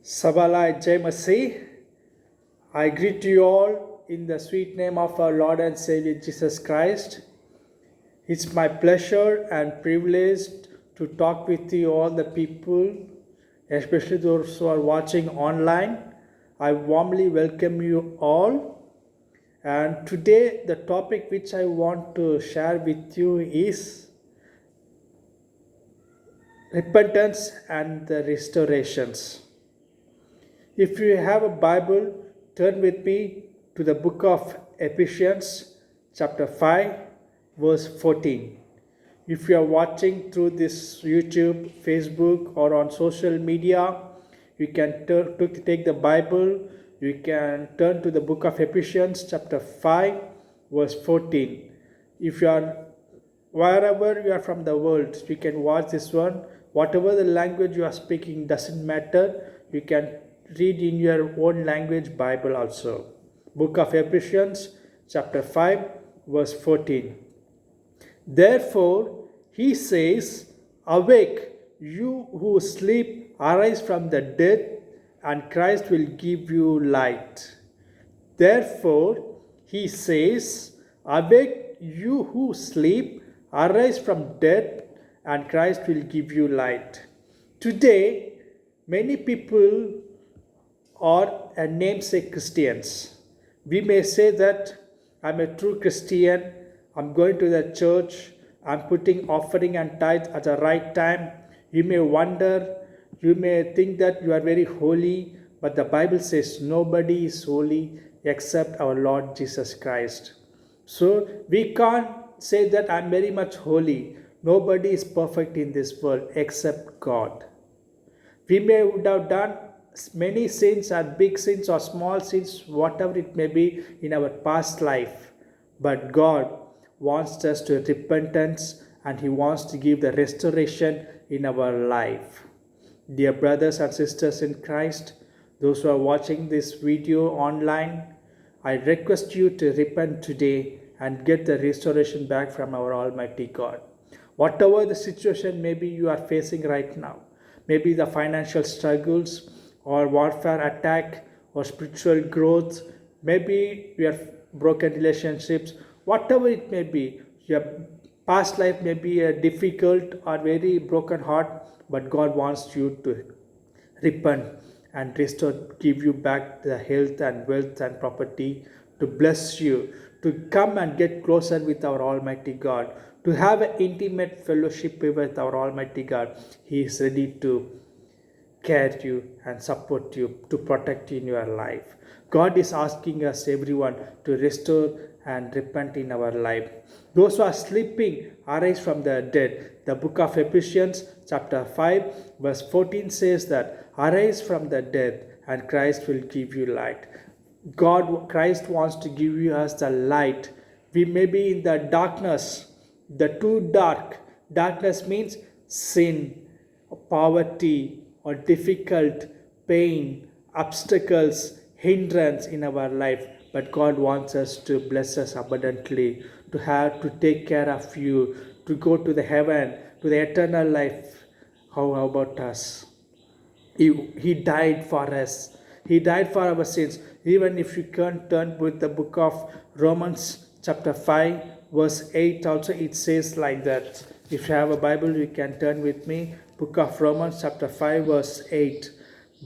Sabalai Jemasi, I greet you all in the sweet name of our Lord and Savior Jesus Christ. It's my pleasure and privilege to talk with you all the people, especially those who are watching online. I warmly welcome you all. And today the topic which I want to share with you is repentance and the restorations. If you have a Bible, turn with me to the book of Ephesians, chapter 5, verse 14. If you are watching through this YouTube, Facebook, or on social media, you can take the Bible, you can turn to the book of Ephesians, chapter 5, verse 14. If you are wherever you are from the world, you can watch this one. Whatever the language you are speaking doesn't matter. You can read in your own language Bible also. Book of Ephesians chapter 5 verse 14. Therefore he says, awake, you who sleep, arise from the dead, and Christ will give you light. Therefore he says, awake, you who sleep, arise from death, and Christ will give you light. Today many people are a namesake Christians. We may say that I'm a true Christian, I'm going to the church, I'm putting offering and tithe at the right time. You may wonder, you may think that you are very holy, but the Bible says nobody is holy except our Lord Jesus Christ. So we can't say that I'm very much holy. Nobody is perfect in this world except God. We may would have done many sins or big sins or small sins, whatever it may be in our past life. But God wants us to repentance and He wants to give the restoration in our life. Dear brothers and sisters in Christ, those who are watching this video online, I request you to repent today and get the restoration back from our Almighty God. Whatever the situation maybe you are facing right now, maybe the financial struggles or warfare attack or spiritual growth, maybe your broken relationships, whatever it may be, your past life may be a difficult or very broken heart, but God wants you to repent and restore, give you back the health and wealth and property, to bless you, to come and get closer with our Almighty God, to have an intimate fellowship with our Almighty God. He is ready to care you and support you, to protect you in your life. God is asking us, everyone, to restore and repent in our life. Those who are sleeping, arise from the dead. The book of Ephesians chapter 5 verse 14 says that, arise from the dead and Christ will give you light. Christ wants to give you us the light. We may be in the darkness, the too dark. Darkness means sin, poverty, or difficult, pain, obstacles, hindrance in our life. But God wants us to bless us abundantly, to take care of you, to go to the heaven, to the eternal life. How about us? He died for us. He died for our sins. Even if you can't turn with the book of Romans chapter 5 verse 8 also, it says like that. If you have a Bible, you can turn with me. Book of Romans chapter 5 verse 8.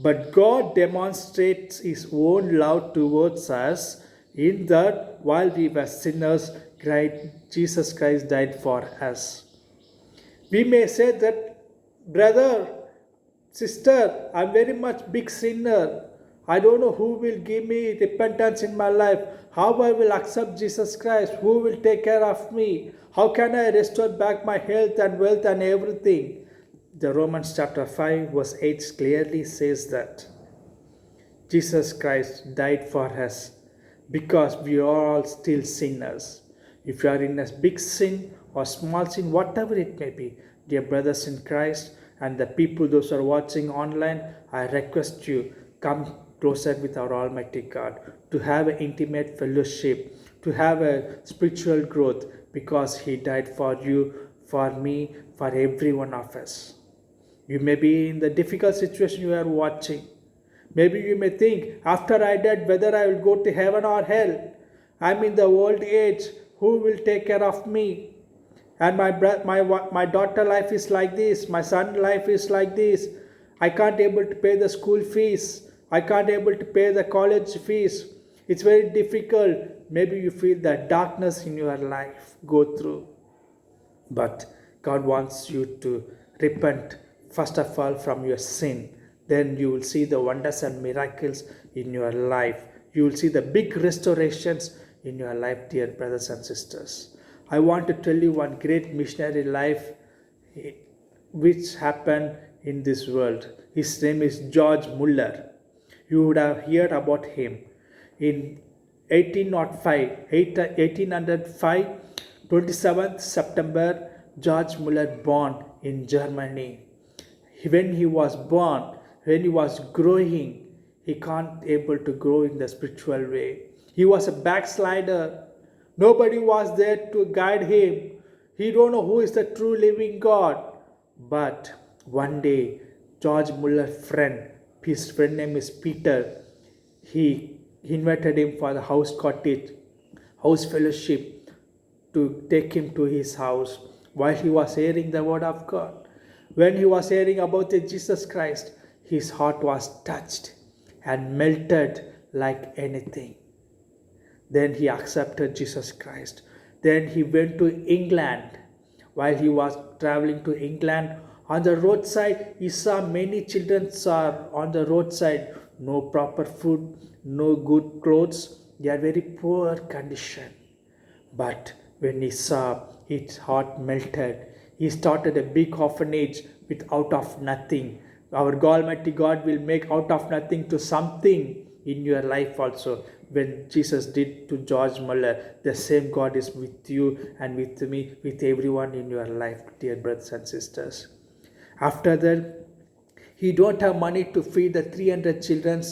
But God demonstrates His own love towards us in that while we were sinners, Jesus Christ died for us. We may say that, brother, sister, I'm very much big sinner. I don't know who will give me repentance in my life. How I will accept Jesus Christ? Who will take care of me? How can I restore back my health and wealth and everything? The Romans chapter 5 verse 8 clearly says that Jesus Christ died for us because we are all still sinners. If you are in a big sin or small sin, whatever it may be, dear brothers in Christ and the people, those who are watching online, I request you, come closer with our Almighty God, to have an intimate fellowship, to have a spiritual growth, because He died for you, for me, for every one of us. You may be in the difficult situation you are watching. Maybe you may think, after I died, whether I will go to heaven or hell. I'm in the old age. Who will take care of me? And my daughter life is like this. My son life is like this. I can't able to pay the school fees. I can't able to pay the college fees. It's very difficult. Maybe you feel that darkness in your life go through. But God wants you to repent first of all from your sin. Then you will see the wonders and miracles in your life. You will see the big restorations in your life, dear brothers and sisters. I want to tell you one great missionary life which happened in this world. His name is George Muller. You would have heard about him. In 1805, 27th September, George Muller born in Germany. When he was born, when he was growing, he can't able to grow in the spiritual way. He was a backslider. Nobody was there to guide him. He don't know who is the true living God. But one day, George Muller's friend, his friend name is Peter, he invited him for the house cottage, house fellowship, to take him to his house while he was hearing the word of God. When he was hearing about the Jesus Christ, his heart was touched and melted like anything. Then he accepted Jesus Christ. Then he went to England. While he was traveling to England, on the roadside, he saw many children are on the roadside. No proper food, no good clothes. They are very poor condition. But when he saw, his heart melted. He started a big orphanage with out of nothing. Our Almighty God will make out of nothing to something in your life also. When Jesus did to George Muller, the same God is with you and with me, with everyone in your life, dear brothers and sisters. After that, he don't have money to feed the 300 children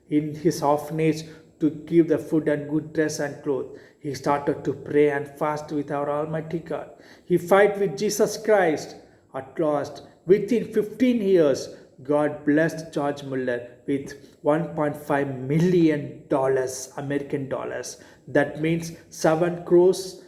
in his orphanage, to give the food and good dress and clothes. He started to pray and fast with our Almighty God. He fight with Jesus Christ. At last, within 15 years, God blessed George Muller with $1.5 million American dollars. That means 7 crores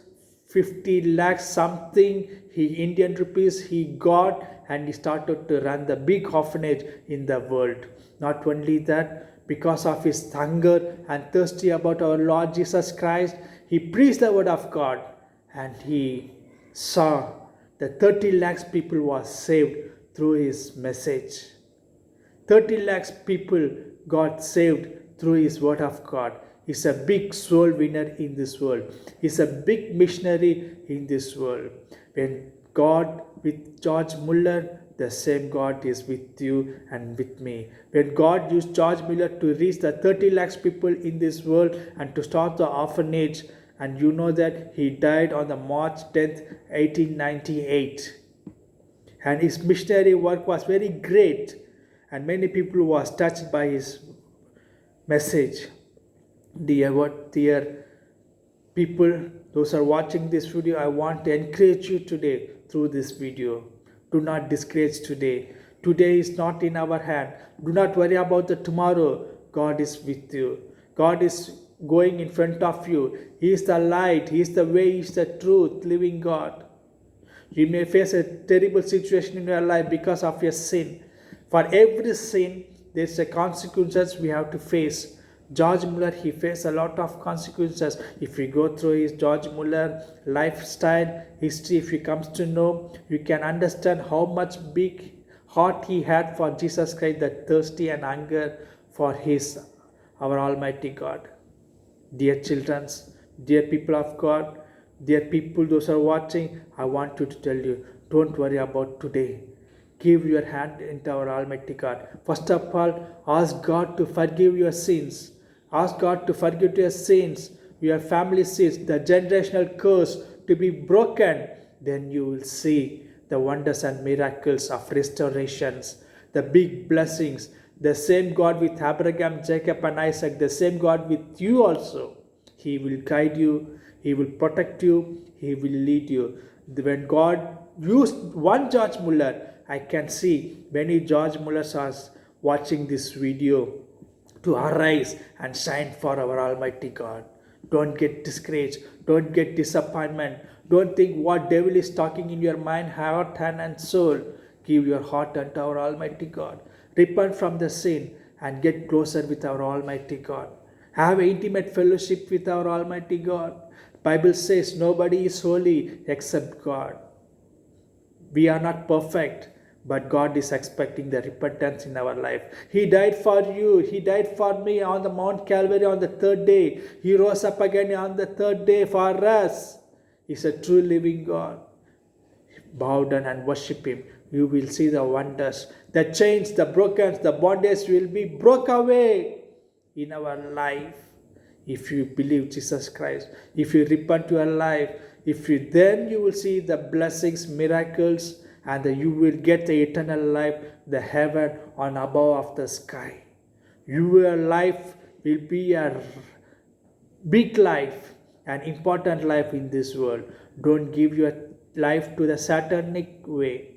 50 lakhs something Indian rupees he got, and he started to run the big orphanage in the world. Not only that, because of his hunger and thirsty about our Lord Jesus Christ, he preached the word of God, and he saw that 30 lakhs people was saved through his message. 30 lakhs people got saved through his word of God. He's a big soul winner in this world. He's a big missionary in this world. When God with George Muller, the same God is with you and with me. When God used George Muller to reach the 30 lakhs people in this world and to start the orphanage, and you know that he died on the March 10th, 1898. And his missionary work was very great, and many people was touched by his message. Dear people, those are watching this video, I want to encourage you today through this video. Do not discourage today. Today is not in our hand. Do not worry about the tomorrow. God is with you. God is going in front of you. He is the light. He is the way. He is the truth, living God. You may face a terrible situation in your life because of your sin. For every sin, there is a consequences we have to face. George Muller, he faced a lot of consequences. If we go through his George Muller lifestyle, history, if you comes to know, you can understand how much big heart he had for Jesus Christ, that thirsty and hunger for our Almighty God. Dear children, dear people of God, dear people, those who are watching, I want you to tell you, don't worry about today. Give your hand into our Almighty God. First of all, ask God to forgive your sins. Ask God to forgive your sins, your family sins, the generational curse to be broken. Then you will see the wonders and miracles of restorations, the big blessings. The same God with Abraham, Jacob and Isaac, the same God with you also. He will guide you, He will protect you, He will lead you. When God used one George Muller, I can see many George Mullers are watching this video. to arise and shine for our Almighty God. Don't get discouraged. Don't get disappointment. Don't think what devil is talking in your mind, heart, hand, and soul. Give your heart unto our Almighty God. Repent from the sin and get closer with our Almighty God. Have intimate fellowship with our Almighty God. Bible says nobody is holy except God. We are not perfect, but God is expecting the repentance in our life. He died for you. He died for me on the Mount Calvary on the third day. He rose up again on the third day for us. He's a true living God. Bow down and worship Him. You will see the wonders. The chains, the brokens, the bondage will be broke away in our life. If you believe Jesus Christ, if you repent your life, then you will see the blessings, miracles, and you will get the eternal life, the heaven on above of the sky. Your life will be a big life, an important life in this world. Don't give your life to the satanic way.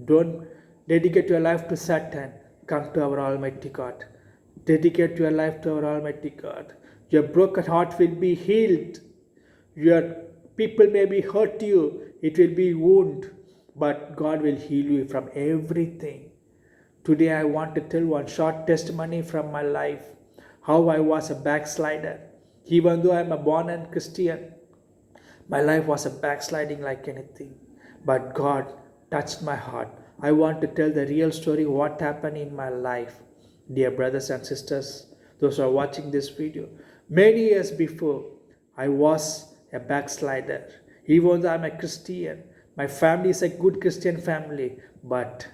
Don't dedicate your life to Satan. Come to our Almighty God. Dedicate your life to our Almighty God. Your broken heart will be healed. Your people may be hurt you. It will be wound. But God will heal you from everything. Today I want to tell one short testimony from my life. How I was a backslider. Even though I am a born and Christian, my life was a backsliding like anything. But God touched my heart. I want to tell the real story what happened in my life. Dear brothers and sisters, those who are watching this video, many years before, I was a backslider. Even though I'm a Christian, my family is a good Christian family, but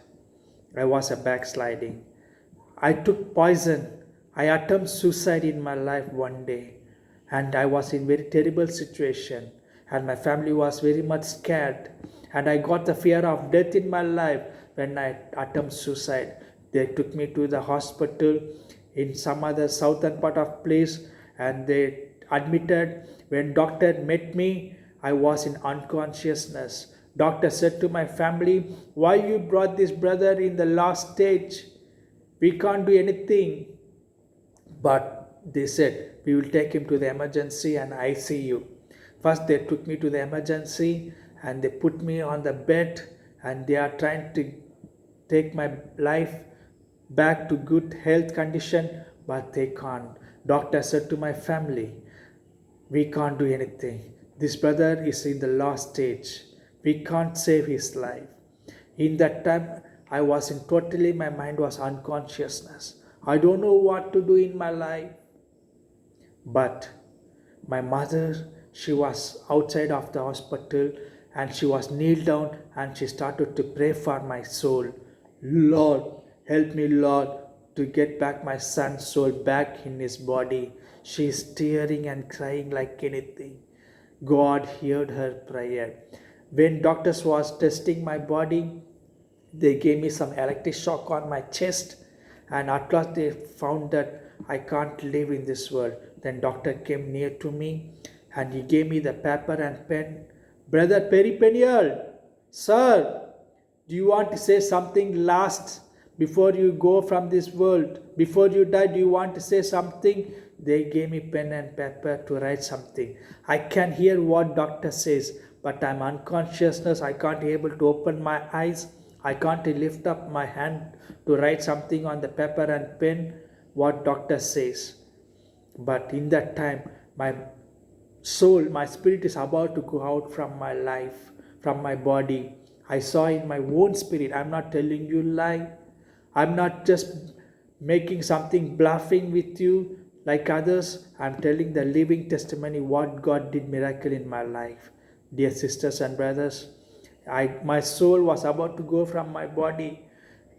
I was a backsliding. I took poison. I attempted suicide in my life one day, and I was in very terrible situation, and my family was very much scared, and I got the fear of death in my life when I attempted suicide. They took me to the hospital in some other southern part of place, and they admitted. When doctor met me, I was in unconsciousness. Doctor said to my family, "Why you brought this brother in the last stage? We can't do anything." But they said, "We will take him to the emergency and ICU." First they took me to the emergency and they put me on the bed, and they are trying to take my life back to good health condition, but they can't. Doctor said to my family, "We can't do anything. This brother is in the last stage. We can't save his life." In that time, I was in totally, my mind was unconsciousness. I don't know what to do in my life. But my mother, she was outside of the hospital, and she was kneeled down and she started to pray for my soul. "Lord, help me, Lord, to get back my son's soul back in his body." She is tearing and crying like anything. God heard her prayer. When doctors was testing my body, they gave me some electric shock on my chest, and at last they found that I can't live in this world. Then doctor came near to me and he gave me the paper and pen. "Brother Perry Peniel, sir, do you want to say something last before you go from this world? Before you die, do you want to say something?" They gave me pen and paper to write something. I can hear what doctor says, but I'm unconsciousness. I can't able to open my eyes. I can't lift up my hand to write something on the paper and pen what doctor says. But in that time, my soul, my spirit is about to go out from my life, from my body. I saw in my own spirit. I'm not telling you lie. I'm not just making something bluffing with you like others. I'm telling the living testimony what God did miracle in my life. Dear sisters and brothers, my soul was about to go from my body.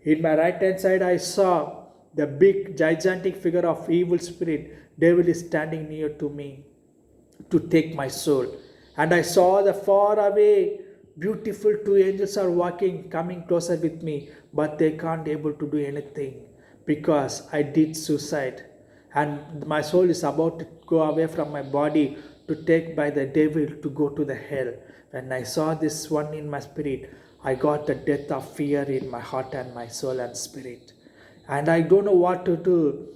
In my right hand side, I saw the big gigantic figure of evil spirit. Devil is standing near to me to take my soul. And I saw the far away beautiful two angels are walking, coming closer with me, but they can't able to do anything because I did suicide. And my soul is about to go away from my body to take by the devil to go to the hell. When I saw this one in my spirit, I got the death of fear in my heart and my soul and spirit. And I don't know what to do.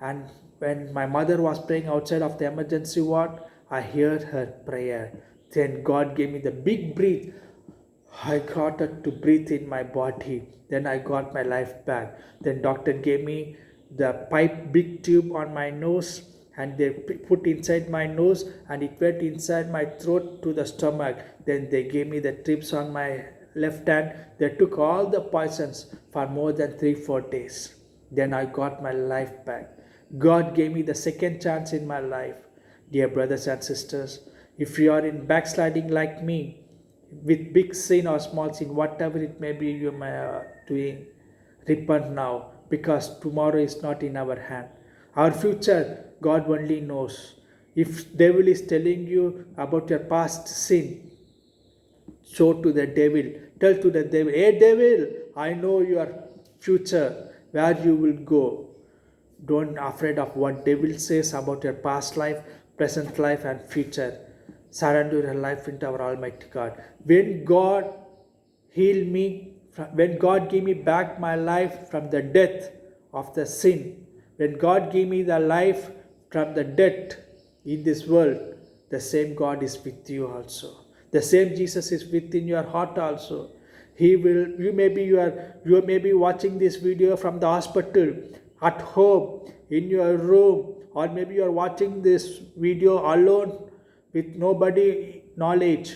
And when my mother was praying outside of the emergency ward, I heard her prayer. Then God gave me the big breath. I got it to breathe in my body. Then I got my life back. Then doctor gave me the pipe, big tube on my nose, and they put inside my nose, and it went inside my throat to the stomach. Then they gave me the trips on my left hand. They took all the poisons for more than 3-4 days. Then I got my life back. God gave me the second chance in my life. Dear brothers and sisters, if you are in backsliding like me, with big sin or small sin, whatever it may be you may doing, repent now, because tomorrow is not in our hand. Our future, God only knows. If devil is telling you about your past sin, show to the devil, tell to the devil, hey devil, I know your future, where you will go. Don't afraid of what devil says about your past life, present life, and future. Surrender your life into our Almighty God. When God healed me, when God gave me back my life from the death of the sin, when God gave me the life from the death in this world, the same God is with you also. The same Jesus is within your heart also. He will. You may be watching this video from the hospital, at home, in your room, or maybe you are watching this video alone with nobody knowledge.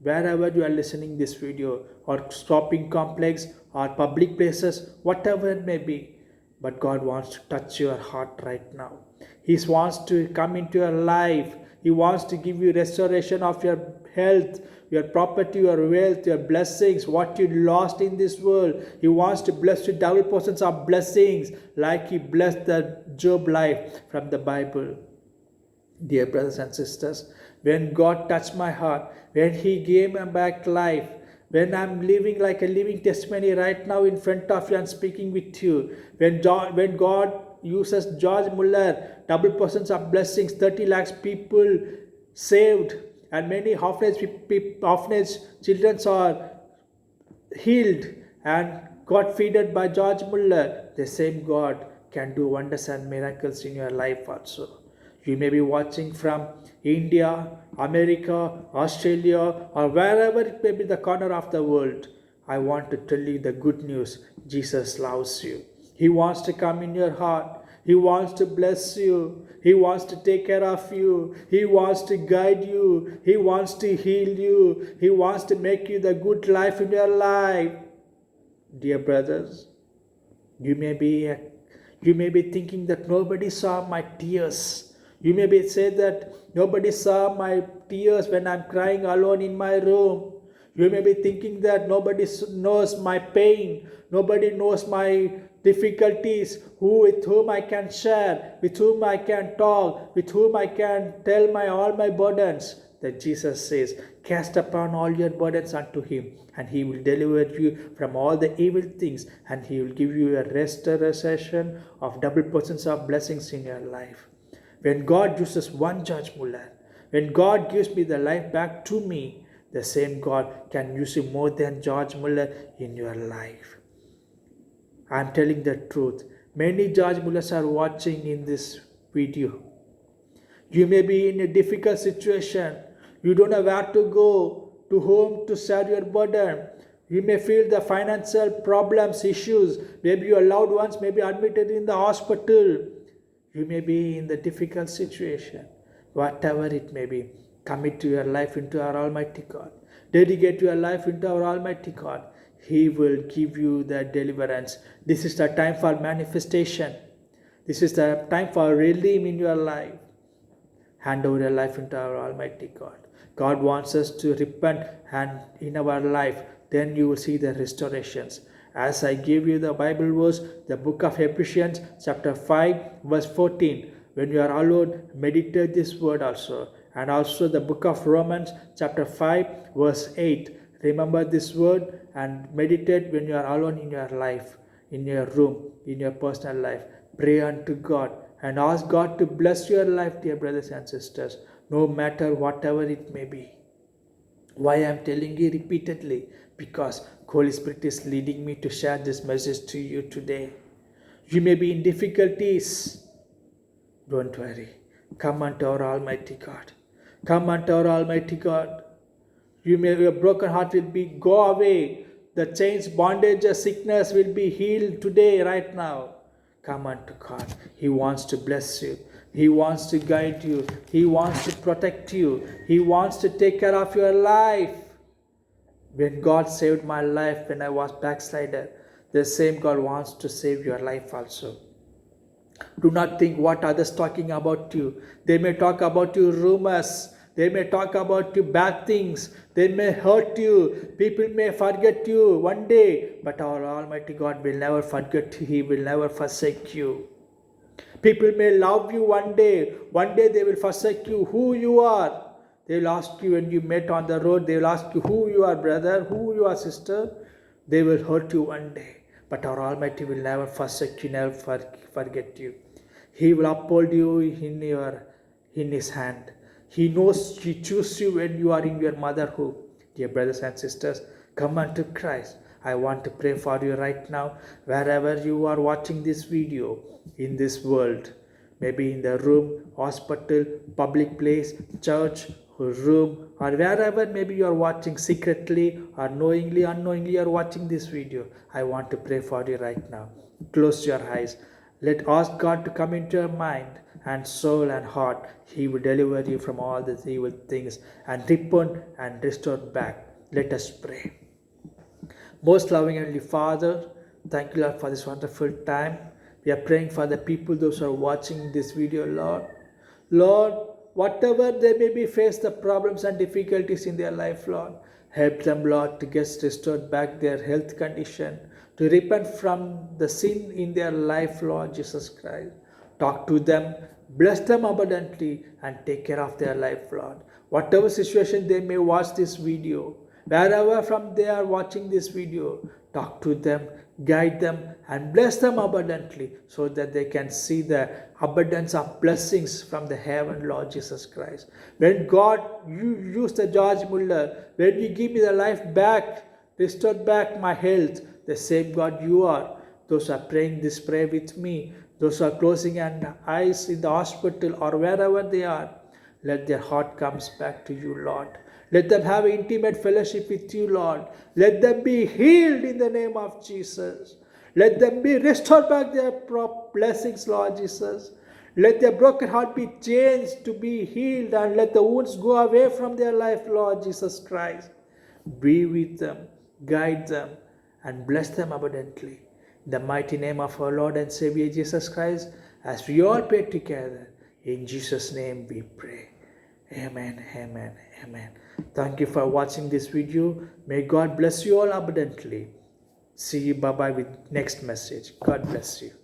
Wherever you are listening this video, or shopping complex, or public places, whatever it may be, but God wants to touch your heart right now. He wants to come into your life. He wants to give you restoration of your health, your property, your wealth, your blessings, what you lost in this world. He wants to bless you double portions of blessings, like He blessed the Job life from the Bible. Dear brothers and sisters, when God touched my heart, when He gave me back life, when I'm living like a living testimony right now in front of you and speaking with you, when God uses George Muller, double portions of blessings, 30 lakhs people saved, and many orphanage children are healed and got fed by George Muller, the same God can do wonders and miracles in your life also. You may be watching from India, America, Australia, or wherever it may be, the corner of the world. I want to tell you the good news. Jesus loves you. He wants to come in your heart. He wants to bless you. He wants to take care of you. He wants to guide you. He wants to heal you. He wants to make you the good life in your life. Dear brothers, you may be thinking that nobody saw my tears. You may be say that nobody saw my tears when I'm crying alone in my room. You may be thinking that nobody knows my pain. Nobody knows my difficulties, with whom I can share, with whom I can talk, with whom I can tell all my burdens. That Jesus says, cast upon all your burdens unto Him, and He will deliver you from all the evil things, and He will give you a restoration of double portions of blessings in your life. When God uses one George Muller, when God gives me the life back to me, the same God can use you more than George Muller in your life. I am telling the truth. Many George Mullers are watching in this video. You may be in a difficult situation. You don't know where to go, to whom to share your burden. You may feel the financial problems, issues. Maybe your loved ones may be admitted in the hospital. You may be in the difficult situation. Whatever it may be, commit your life into our Almighty God. Dedicate your life into our Almighty God. He will give you the deliverance. This is the time for manifestation. This is the time for relief in your life. Hand over your life into our Almighty God. God wants us to repent and in our life, then you will see the restorations. As I gave you the Bible verse, the book of Ephesians chapter 5 verse 14. When you are alone, meditate this word also. And also the book of Romans chapter 5 verse 8. Remember this word and meditate when you are alone in your life, in your room, in your personal life. Pray unto God and ask God to bless your life, dear brothers and sisters, no matter whatever it may be. Why I am telling you repeatedly? Because Holy Spirit is leading me to share this message to you today. You may be in difficulties. Don't worry. Come unto our Almighty God. Come unto our Almighty God. Your broken heart will be go away. The chains, bondage, sickness will be healed today, right now. Come unto God. He wants to bless you. He wants to guide you. He wants to protect you. He wants to take care of your life. When God saved my life when I was backslider, the same God wants to save your life also. Do not think what others talking about you. They may talk about you rumors. They may talk about you bad things. They may hurt you. People may forget you one day. But our Almighty God will never forget you. He will never forsake you. People may love you one day. One day they will forsake you who you are. They will ask you when you met on the road. They will ask you who you are, brother, who you are, sister. They will hurt you one day. But our Almighty will never forsake you, never forget you. He will uphold you in His hand. He knows He chooses you when you are in your motherhood. Dear brothers and sisters, come unto Christ. I want to pray for you right now, wherever you are watching this video in this world. Maybe in the room, hospital, public place, church, room, or wherever maybe you are watching secretly or knowingly, unknowingly you are watching this video. I want to pray for you right now. Close your eyes. Ask God to come into your mind and soul and heart. He will deliver you from all these evil things and repent and restore back. Let us pray. Most loving Heavenly Father, thank you, Lord, for this wonderful time. We are praying for the people, those who are watching this video, Lord. Lord, whatever they may be face the problems and difficulties in their life, Lord, help them, Lord, to get restored back their health condition, to repent from the sin in their life, Lord Jesus Christ. Talk to them, bless them abundantly, and take care of their life, Lord. Whatever situation they may watch this video, wherever from they are watching this video, talk to them, guide them, and bless them abundantly so that they can see the abundance of blessings from the heaven, Lord Jesus Christ. When God, you use the George Muller, when you give me the life back, restore back my health, the same God you are. Those who are praying this prayer with me, those who are closing their eyes in the hospital or wherever they are, let their heart comes back to you, Lord. Let them have intimate fellowship with you, Lord. Let them be healed in the name of Jesus. Let them be restored back their blessings, Lord Jesus. Let their broken heart be changed to be healed, and let the wounds go away from their life, Lord Jesus Christ. Be with them, guide them, and bless them abundantly. In the mighty name of our Lord and Savior Jesus Christ, as we all pray together, in Jesus' name we pray. Amen, amen, amen. Thank you for watching this video. May God bless you all abundantly. See you, bye-bye with next message. God bless you.